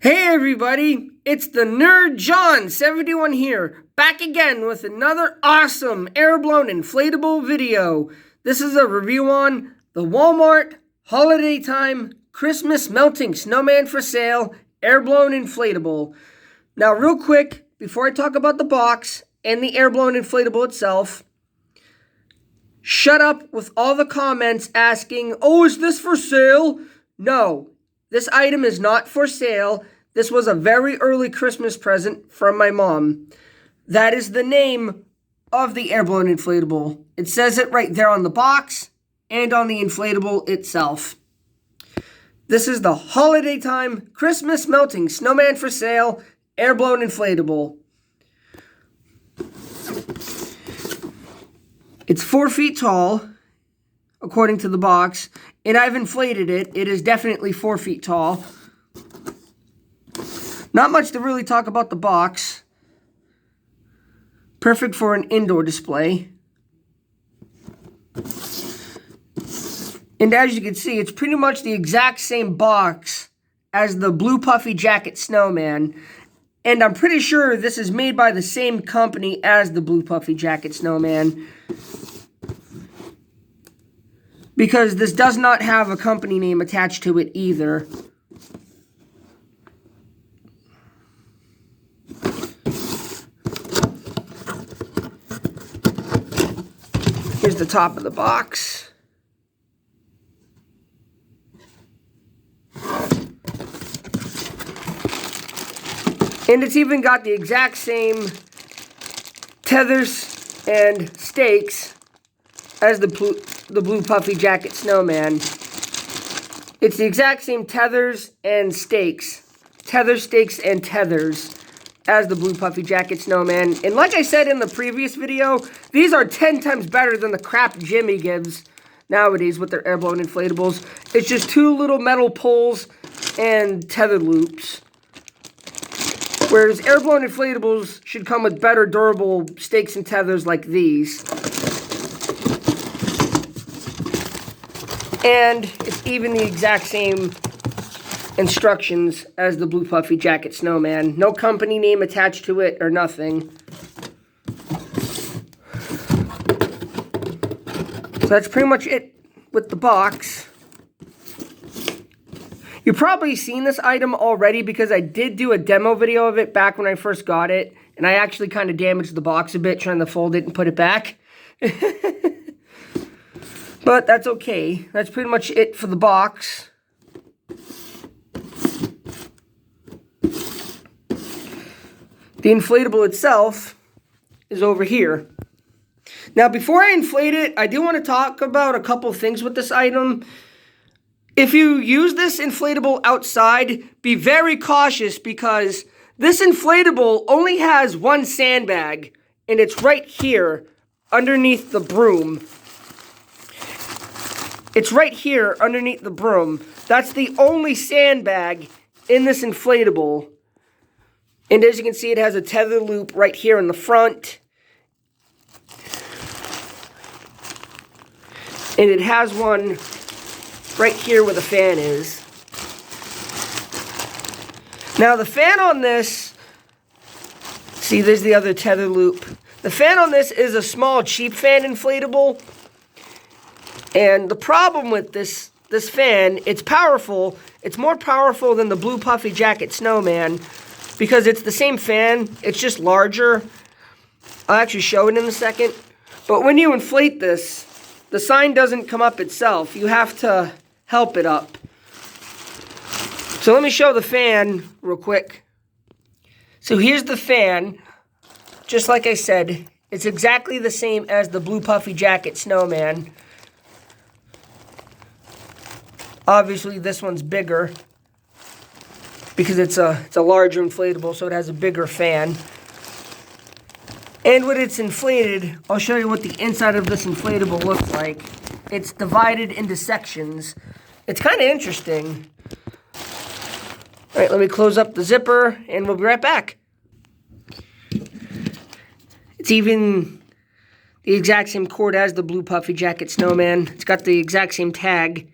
Hey everybody, it's the Nerd John 71 here, back again with another awesome airblown inflatable video. This is a review on the Walmart Holiday Time Christmas Melting Snowman for Sale airblown inflatable. Now real quick, before I talk about the box and the airblown inflatable itself, shut up with all the comments asking, oh, is this for sale? No. This item is not for sale. This was a very early Christmas present from my mom. That is the name of the airblown inflatable. It says it right there on the box and on the inflatable itself. This is the Holiday Time Christmas Melting Snowman for Sale airblown inflatable. It's 4 feet tall, according to the box, and I've inflated it. It is definitely 4 feet tall. Not much to really talk about the box. Perfect for an indoor display. And as you can see, it's pretty much the exact same box as the Blue Puffy Jacket Snowman. And I'm pretty sure this is made by the same company as the Blue Puffy Jacket Snowman, because this does not have a company name attached to it either. Here's the top of the box. And it's even got the exact same tethers and stakes as the Blue Puffy Jacket Snowman. It's the exact same tethers and stakes. Tethers, stakes, and tethers as the Blue Puffy Jacket Snowman. And like I said in the previous video, these are 10 times better than the crap Jimmy gives nowadays with their airblown inflatables. It's just 2 little metal poles and tether loops. Whereas airblown inflatables should come with better durable stakes and tethers like these. And it's even the exact same instructions as the Blue Puffy Jacket Snowman. No company name attached to it or nothing. So that's pretty much it with the box. You've probably seen this item already because I did do a demo video of it back when I first got it. And I actually kind of damaged the box a bit trying to fold it and put it back. But that's okay. That's pretty much it for the box. The inflatable itself is over here. Now, before I inflate it, I do want to talk about a couple things with this item. If you use this inflatable outside, be very cautious because this inflatable only has one sandbag, and it's right here underneath the broom. It's right here underneath the broom. That's the only sandbag in this inflatable. And as you can see, it has a tether loop right here in the front. And it has one right here where the fan is. Now the fan on this, see there's the other tether loop. The fan on this is a small cheap fan inflatable. And the problem with this fan, it's powerful. It's more powerful than the Blue Puffy Jacket Snowman because it's the same fan. It's just larger. I'll actually show it in a second. But when you inflate this, the sign doesn't come up itself. You have to help it up. So let me show the fan real quick. So here's the fan. Just like I said, it's exactly the same as the Blue Puffy Jacket Snowman. Obviously, this one's bigger because it's a larger inflatable, so it has a bigger fan. And when it's inflated, I'll show you what the inside of this inflatable looks like. It's divided into sections. It's kind of interesting. All right, let me close up the zipper, and we'll be right back. It's even the exact same cord as the Blue Puffy Jacket Snowman. It's got the exact same tag.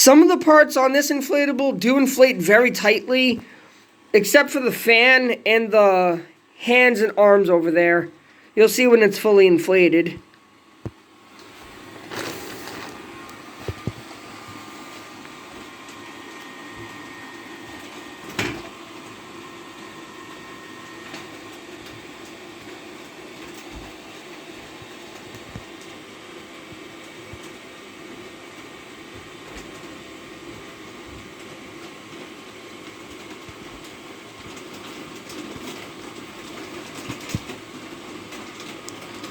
Some of the parts on this inflatable do inflate very tightly, except for the fan and the hands and arms over there. You'll see when it's fully inflated.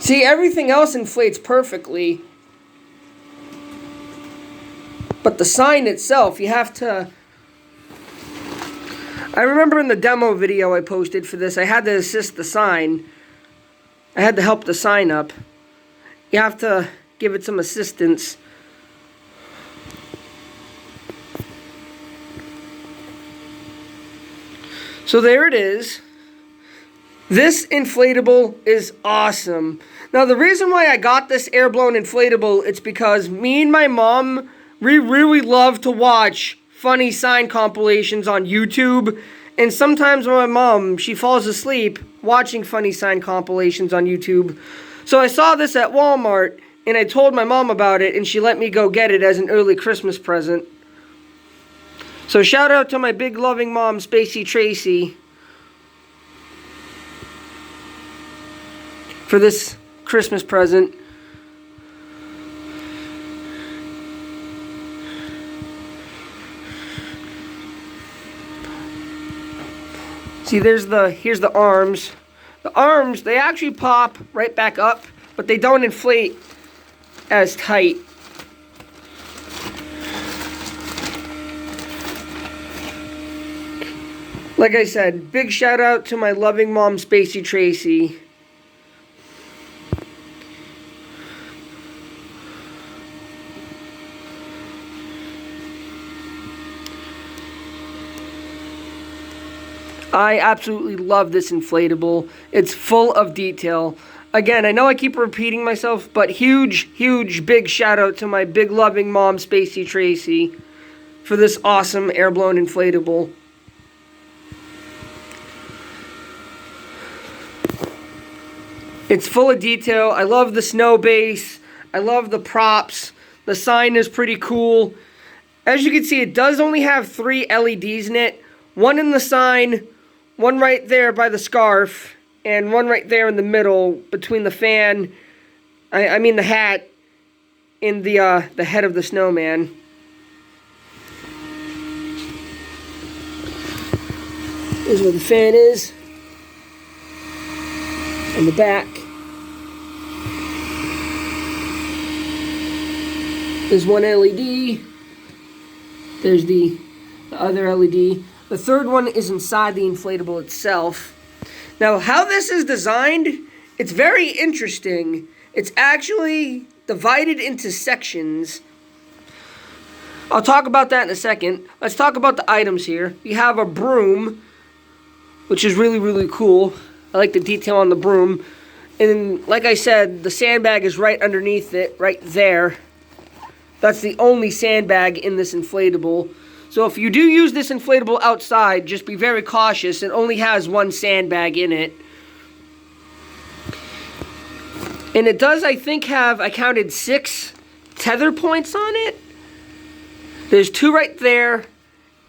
See, everything else inflates perfectly. But the sign itself, you have to... I remember in the demo video I posted for this, I had to assist the sign. I had to help the sign up. You have to give it some assistance. So there it is. This inflatable is awesome. Now, the reason why I got this air-blown inflatable, it's because me and my mom, we really love to watch funny sign compilations on YouTube. And sometimes my mom, she falls asleep watching funny sign compilations on YouTube. So I saw this at Walmart, and I told my mom about it, and she let me go get it as an early Christmas present. So shout out to my big loving mom, Spacey Tracy, for this Christmas present. See, here's the arms. The arms, they actually pop right back up, but they don't inflate as tight. Like I said, big shout out to my loving mom, Spacey Tracy. I absolutely love this inflatable. It's full of detail. Again, I know I keep repeating myself, but huge, big shout out to my big loving mom, Spacey Tracy, for this awesome air-blown inflatable. It's full of detail. I love the snow base. I love the props. The sign is pretty cool. As you can see, it does only have 3 LEDs in it. One in the sign, one right there by the scarf, and one right there in the middle between the fan, I mean the hat, and the head of the snowman. Here's where the fan is. On the back. There's one LED. There's the other LED. The third one is inside the inflatable itself. Now, how this is designed, it's very interesting. It's actually divided into sections. I'll talk about that in a second. Let's talk about the items here. You have a broom, which is really cool. I like the detail on the broom. And like I said, the sandbag is right underneath it, right there. That's the only sandbag in this inflatable. So if you do use this inflatable outside, just be very cautious. It only has one sandbag in it. And it does, I think, have, I counted 6 tether points on it. There's 2 right there,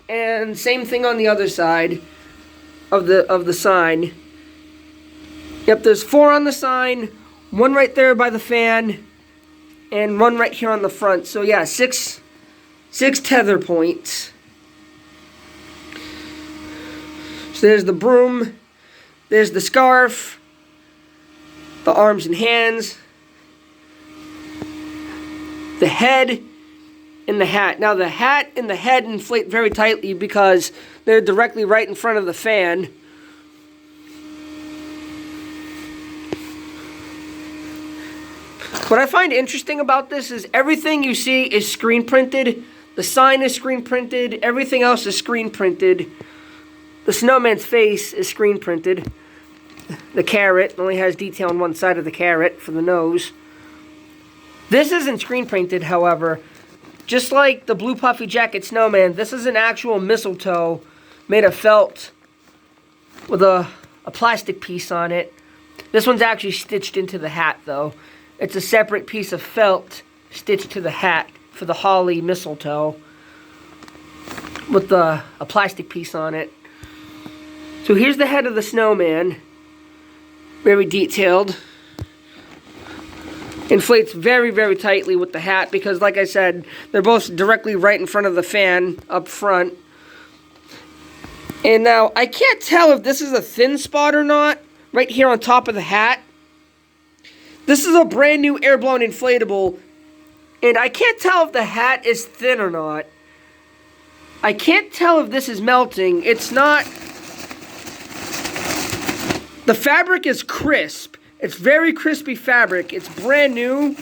and same thing on the other side of the sign. Yep, there's 4 on the sign, 1 right there by the fan, and 1 right here on the front. So yeah, 6 tether points. So there's the broom, there's the scarf, the arms and hands, the head, and the hat. Now the hat and the head inflate very tightly because they're directly right in front of the fan. What I find interesting about this is everything you see is screen printed. The sign is screen printed. Everything else is screen printed. The snowman's face is screen printed. The carrot only has detail on one side of the carrot for the nose. This isn't screen printed, however. just like the blue puffy jacket snowman, this is an actual mistletoe made of felt with a plastic piece on it. This one's actually stitched into the hat, though. It's a separate piece of felt stitched to the hat for the holly mistletoe with a plastic piece on it. So here's the head of the snowman. Very detailed. Inflates very, very tightly with the hat because, like I said, they're both directly right in front of the fan up front. And now, I can't tell if this is a thin spot or not, right here on top of the hat. This is a brand new air-blown inflatable, and I can't tell if the hat is thin or not. I can't tell if this is melting. It's not. The fabric is crisp. It's very crispy fabric. It's brand new.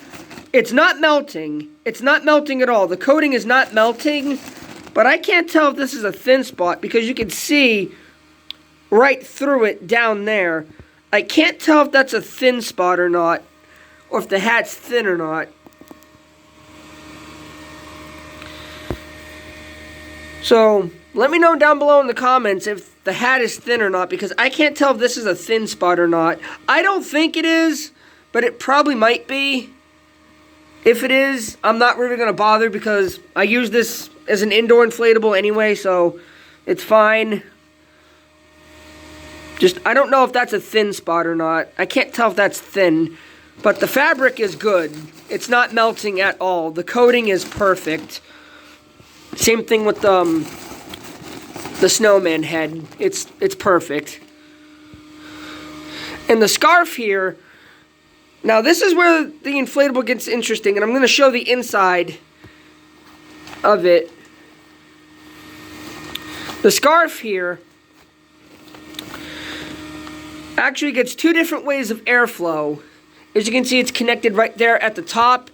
It's not melting. It's not melting at all. The coating is not melting. But I can't tell if this is a thin spot because you can see right through it down there. I can't tell if that's a thin spot or not. Or if the hat's thin or not. So, let me know down below in the comments if the hat is thin or not, because I can't tell if this is a thin spot or not. I don't think it is, but it probably might be. If it is, I'm not really going to bother because I use this as an indoor inflatable anyway, so it's fine. Just, I don't know if that's a thin spot or not. I can't tell if that's thin, but the fabric is good. It's not melting at all. The coating is perfect. Same thing with the snowman head. It's perfect. And the scarf here, now this is where the inflatable gets interesting, and I'm going to show the inside of it. The scarf here actually gets two different ways of airflow. As you can see, it's connected right there at the top,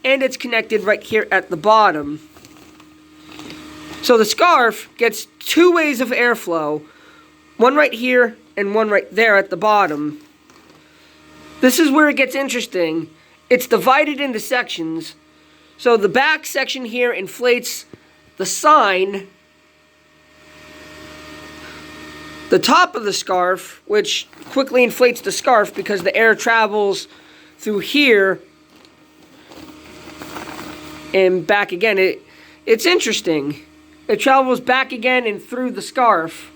and it's connected right here at the bottom. So the scarf gets two ways of airflow, one right here and one right there at the bottom. This is where it gets interesting. It's divided into sections. So the back section here inflates the sign. The top of the scarf, which quickly inflates the scarf because the air travels through here and back again. It's interesting. It travels back again and through the scarf.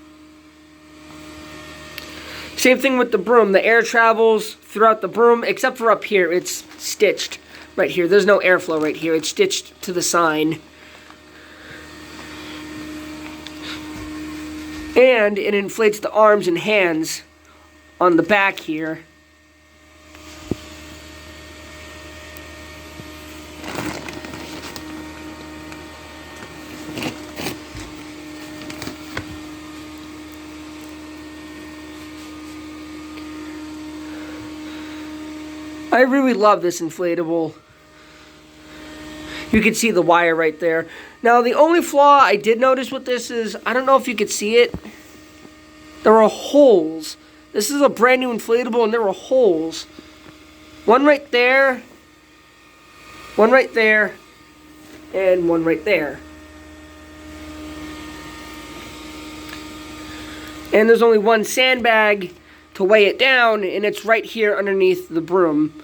Same thing with the broom. The air travels throughout the broom, except for up here. It's stitched right here. There's no airflow right here. It's stitched to the sign. And it inflates the arms and hands on the back here. I really love this inflatable. You can see the wire right there. Now, the only flaw I did notice with this is, I don't know if you could see it, there are holes. This is a brand new inflatable and there are holes. One right there, and one right there. And there's only one sandbag to weigh it down, and it's right here underneath the broom.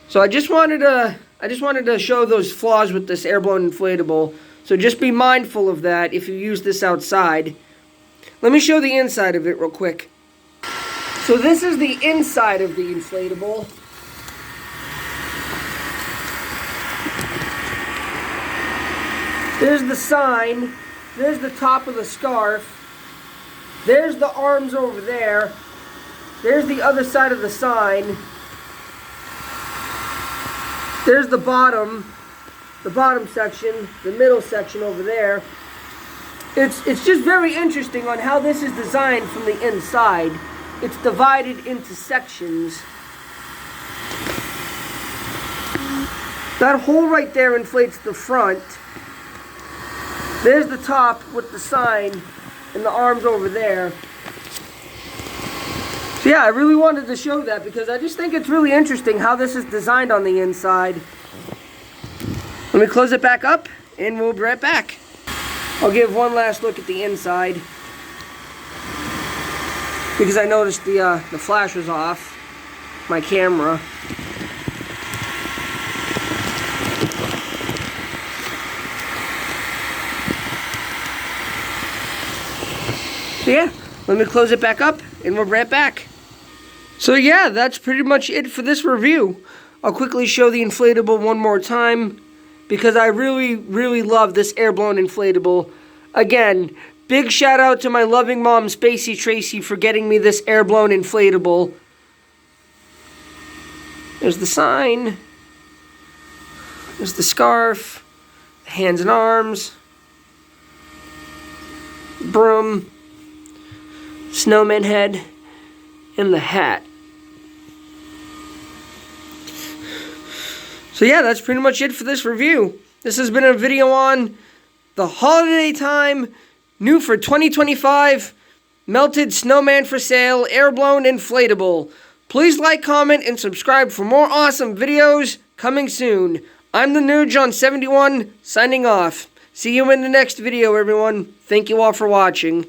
So I just wanted to show those flaws with this air-blown inflatable. So just be mindful of that if you use this outside. Let me show the inside of it real quick. So this is the inside of the inflatable. There's the sign. There's the top of the scarf. There's the arms over there. There's the other side of the sign. There's the bottom section, the middle section over there. It's just very interesting on how this is designed from the inside. It's divided into sections. That hole right there inflates the front. There's the top with the sign and the arms over there. So yeah, I really wanted to show that because I just think it's really interesting how this is designed on the inside. Let me close it back up, and we'll be right back. I'll give one last look at the inside, because I noticed the flash was off my camera. So yeah, let me close it back up, and we'll be right back. So yeah, that's pretty much it for this review. I'll quickly show the inflatable one more time, because I really love this air-blown inflatable. Again, big shout out to my loving mom, Spacey Tracy, for getting me this air-blown inflatable. There's the sign. There's the scarf. The hands and arms. Broom. Snowman head. And the hat. So yeah, that's pretty much it for this review. This has been a video on the holiday time, new for 2025, melted snowman for sale, air-blown inflatable. Please like, comment, and subscribe for more awesome videos coming soon. I'm the Nerd John 71, signing off. See you in the next video, everyone. Thank you all for watching.